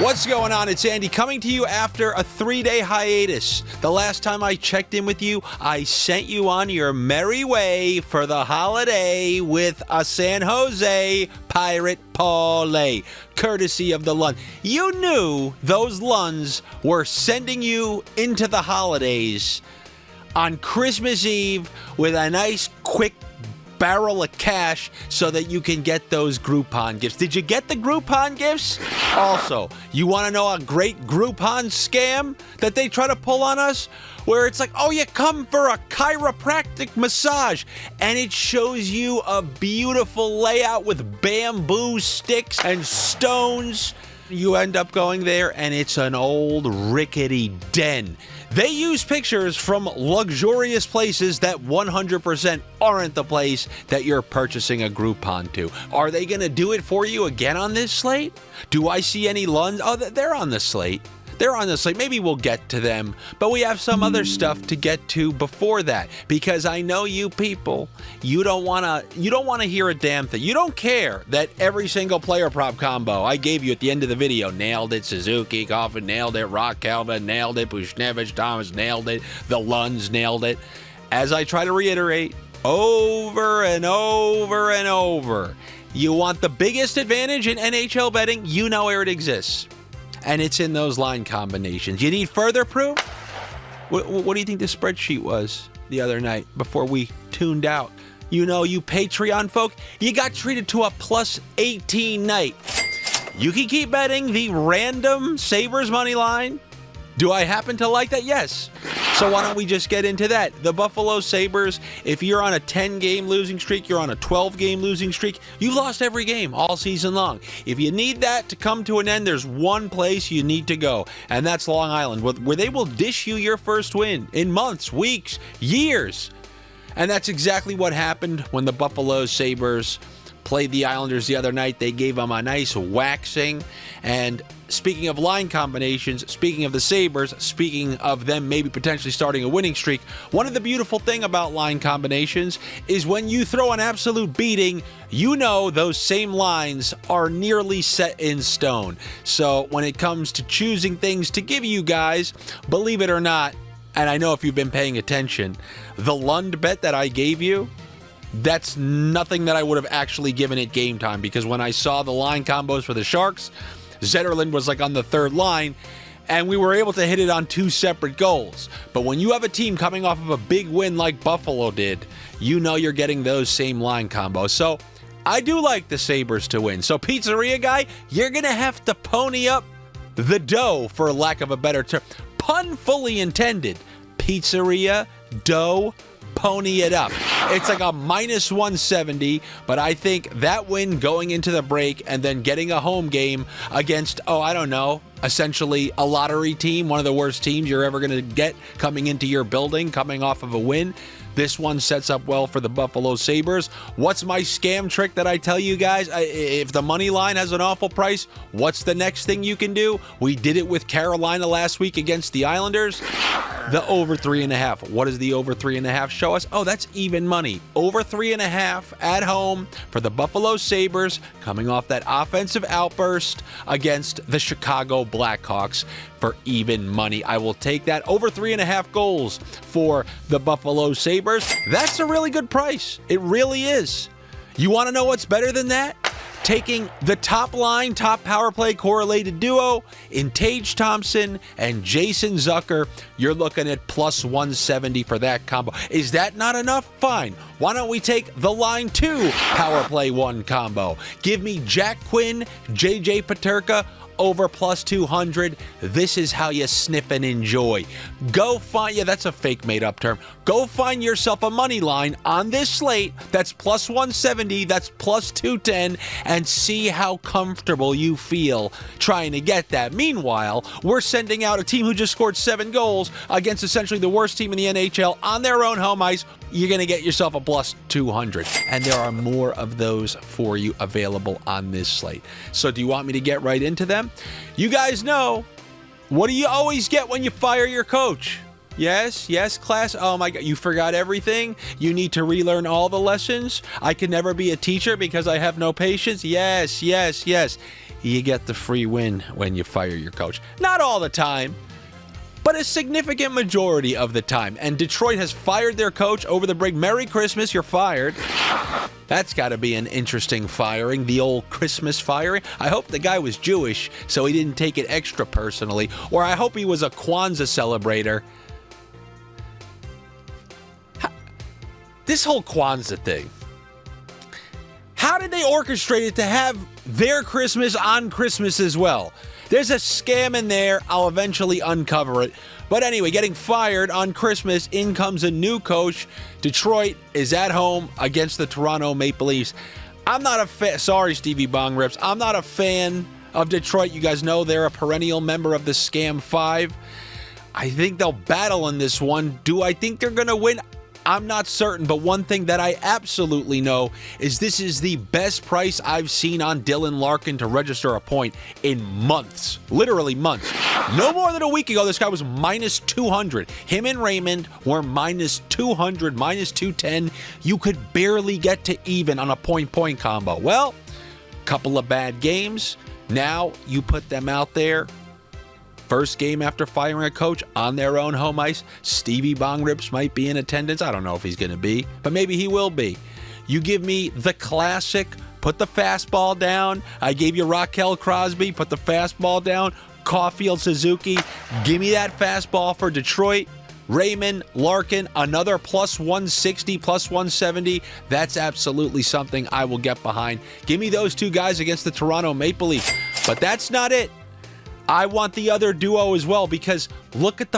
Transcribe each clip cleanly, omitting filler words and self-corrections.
What's going on? It's Andy coming to you after a 3-day hiatus. The last time I checked in with you, I sent you on your merry way for the holiday with a San Jose Pirate parlay, courtesy of the Lund. You knew those Lunds were sending you into the holidays on Christmas Eve with a nice quick barrel of cash so that you can get those Groupon gifts. Did you get the Groupon gifts? Also, you want to know a great Groupon scam that they try to pull on us? Where it's like, oh, you come for a chiropractic massage, and it shows you a beautiful layout with bamboo sticks and stones. You end up going there, and it's an old rickety den. They use pictures from luxurious places that 100% aren't the place that you're purchasing a Groupon to. Are they going to do it for you again on this slate? Do I see any Lunds? Oh, they're on the slate. They're on the slate. Maybe we'll get to them, but we have some other stuff to get to before that, because I know you people, you don't want to hear a damn thing. You don't care that every single player prop combo I gave you at the end of the video, nailed it, Suzuki, Coffin, nailed it, Rock Calvin, nailed it, Bushnevich, Thomas, nailed it, the Lunds, nailed it. As I try to reiterate over and over and over, you want the biggest advantage in NHL betting, you know where it exists. And it's in those line combinations. You need further proof? What do you think the spreadsheet was the other night before we tuned out? You know, you Patreon folk, you got treated to a plus 18 night. You can keep betting the random Sabres money line. Do I happen to like that? Yes. So why don't we just get into that? The Buffalo Sabres, if you're on a 10-game losing streak, you're on a 12-game losing streak, you've lost every game all season long. If you need that to come to an end, there's one place you need to go, and that's Long Island, where they will dish you your first win in months, weeks, years. And that's exactly what happened when the Buffalo Sabres played the Islanders the other night. They gave them a nice waxing. And speaking of line combinations, speaking of the Sabres, speaking of them maybe potentially starting a winning streak, one of the beautiful thing about line combinations is when you throw an absolute beating, you know those same lines are nearly set in stone. So when it comes to choosing things to give you guys, believe it or not, and I know if you've been paying attention, the Lund bet that I gave you, that's nothing that I would have actually given it game time, because when I saw the line combos for the Sharks, Zetterlund was like on the third line, and we were able to hit it on two separate goals. But when you have a team coming off of a big win like Buffalo did, you know you're getting those same line combos. So I do like the Sabres to win. So pizzeria guy, you're going to have to pony up the dough, for lack of a better term. Pun fully intended. Pizzeria, dough, pony it up. It's like a minus 170, but I think that win going into the break and then getting a home game against, I don't know, essentially a lottery team, one of the worst teams you're ever going to get coming into your building, coming off of a win. This one sets up well for the Buffalo Sabres. What's my scam trick that I tell you guys? If the money line has an awful price, what's the next thing you can do? We did it with Carolina last week against the Islanders. The over 3.5. What does the over 3.5 show us? Oh, that's even money. Over 3.5 at home for the Buffalo Sabres, coming off that offensive outburst against the Chicago Blackhawks for even money. I will take that. Over 3.5 goals for the Buffalo Sabres. That's a really good price. It really is. You want to know what's better than that? Taking the top line, top power play correlated duo in Tage Thompson and Jason Zucker, you're looking at plus 170 for that combo. Is that not enough? Fine. Why don't we take the line 2 power play 1 combo? Give me Jack Quinn, JJ Peterka, over plus 200. This is how you sniff and enjoy. Go find, that's a fake made up term. Go find yourself a money line on this slate that's plus 170, that's plus 210, and see how comfortable you feel trying to get that. Meanwhile, we're sending out a team who just scored 7 goals against essentially the worst team in the NHL on their own home ice. You're going to get yourself a plus 200. And there are more of those for you available on this slate. So do you want me to get right into them? You guys know, what do you always get when you fire your coach? Yes, class. Oh my God, you forgot everything? You need to relearn all the lessons? I can never be a teacher because I have no patience? Yes. You get the free win when you fire your coach. Not all the time, but a significant majority of the time. And Detroit has fired their coach over the break. Merry Christmas, you're fired. That's got to be an interesting firing, the old Christmas firing. I hope the guy was Jewish, so he didn't take it extra personally. Or I hope he was a Kwanzaa celebrator. This whole Kwanzaa thing. How did they orchestrate it to have their Christmas on Christmas as well? There's a scam in there. I'll eventually uncover it. But anyway, getting fired on Christmas, in comes a new coach. Detroit is at home against the Toronto Maple Leafs. I'm not a fan. Sorry, Stevie Bong Rips. I'm not a fan of Detroit. You guys know they're a perennial member of the Scam 5. I think they'll battle in this one. Do I think they're going to win? I'm not certain, but one thing that I absolutely know is this is the best price I've seen on Dylan Larkin to register a point in months. Literally months. No more than a week ago, this guy was minus 200. Him and Raymond were minus 200, minus 210. You could barely get to even on a point-point combo. Well, couple of bad games. Now you put them out there. First game after firing a coach on their own home ice. Stevie Bong Rips might be in attendance. I don't know if he's going to be, but maybe he will be. You give me the classic, put the fastball down. I gave you Raquel Crosby, put the fastball down. Caulfield, Suzuki, give me that fastball for Detroit. Raymond, Larkin, another plus 160, plus 170. That's absolutely something I will get behind. Give me those two guys against the Toronto Maple Leafs. But that's not it. I want the other duo as well because look at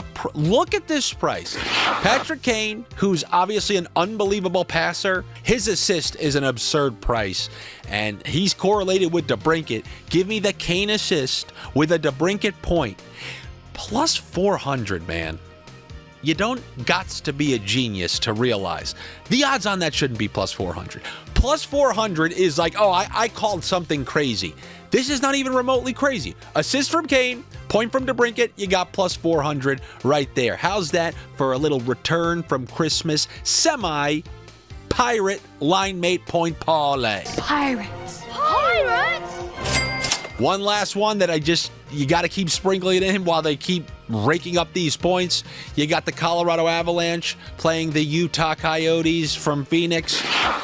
this price. Patrick Kane, who's obviously an unbelievable passer, his assist is an absurd price, and he's correlated with Debrincat. Give me the Kane assist with a Debrincat point. Plus 400, man. You don't gots to be a genius to realize the odds on that shouldn't be plus 400. Plus 400 is like, oh, I called something crazy. This is not even remotely crazy. Assist from Kane, point from Debrincat, you got plus 400 right there. How's that for a little return from Christmas semi-pirate line mate point parlay? Pirates. One last one that you got to keep sprinkling it in while they keep raking up these points. You got the Colorado Avalanche playing the Utah Coyotes from Phoenix.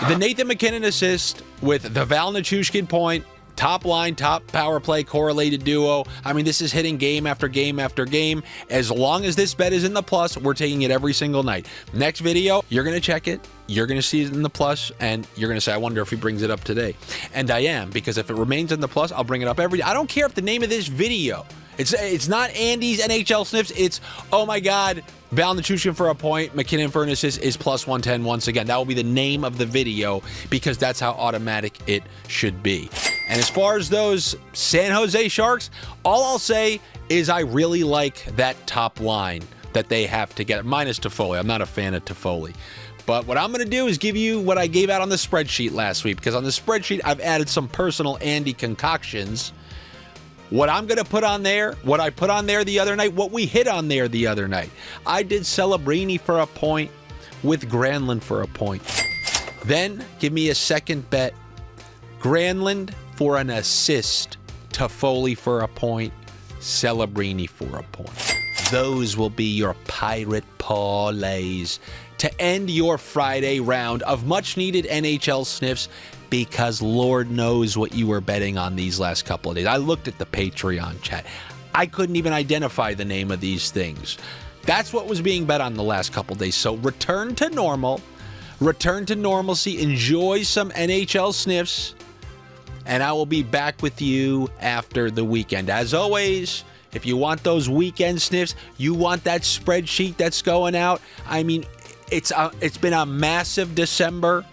The Nathan MacKinnon assist with the Val Nichushkin point. Top line, top power play, correlated duo. I mean, this is hitting game after game after game. As long as this bet is in the plus, we're taking it every single night. Next video, you're going to check it. You're going to see it in the plus, and you're going to say, I wonder if he brings it up today. And I am, because if it remains in the plus, I'll bring it up every day. I don't care if the name of this video, it's not Andy's NHL Sniffs. It's, oh my God, Val Nichushkin for a point, MacKinnon for an assist is plus 110 once again. That will be the name of the video because that's how automatic it should be. And as far as those San Jose Sharks, all I'll say is I really like that top line that they have together, minus Toffoli. I'm not a fan of Toffoli. But what I'm going to do is give you what I gave out on the spreadsheet last week, because on the spreadsheet, I've added some personal Andy concoctions. What I'm going to put on there, what I put on there the other night, what we hit on there the other night. I did Celebrini for a point with Granlund for a point. Then give me a second bet. Granlund for an assist, Toffoli for a point, Celebrini for a point. Those will be your pirate parlays to end your Friday round of much-needed NHL Sniffs, because Lord knows what you were betting on these last couple of days. I looked at the Patreon chat. I couldn't even identify the name of these things. That's what was being bet on the last couple of days. So return to normal. Return to normalcy. Enjoy some NHL Sniffs. And I will be back with you after the weekend. As always, if you want those weekend sniffs, you want that spreadsheet that's going out. I mean, it's been a massive December.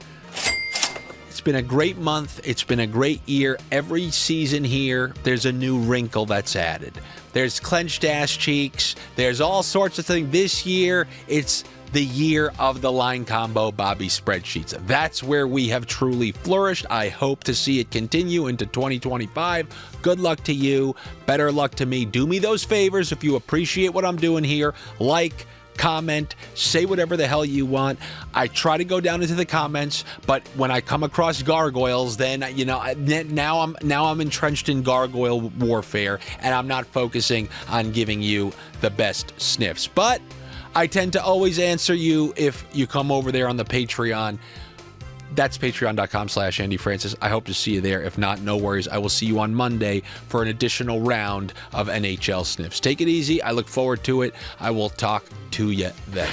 It's been a great month. It's been a great year. Every season here, there's a new wrinkle that's added. There's clenched ass cheeks. There's all sorts of things. This year, it's the year of the line combo Bobby spreadsheets. That's where we have truly flourished. I hope to see it continue into 2025. Good luck to you. Better luck to me. Do me those favors if you appreciate what I'm doing here. Like, comment, say whatever the hell you want. I try to go down into the comments, but when I come across gargoyles, then now I'm entrenched in gargoyle warfare, and I'm not focusing on giving you the best sniffs. But I tend to always answer you if you come over there on the Patreon. That's patreon.com/Andy Francess. I hope to see you there. If not, no worries. I will see you on Monday for an additional round of NHL Sniffs. Take it easy. I look forward to it. I will talk to you then.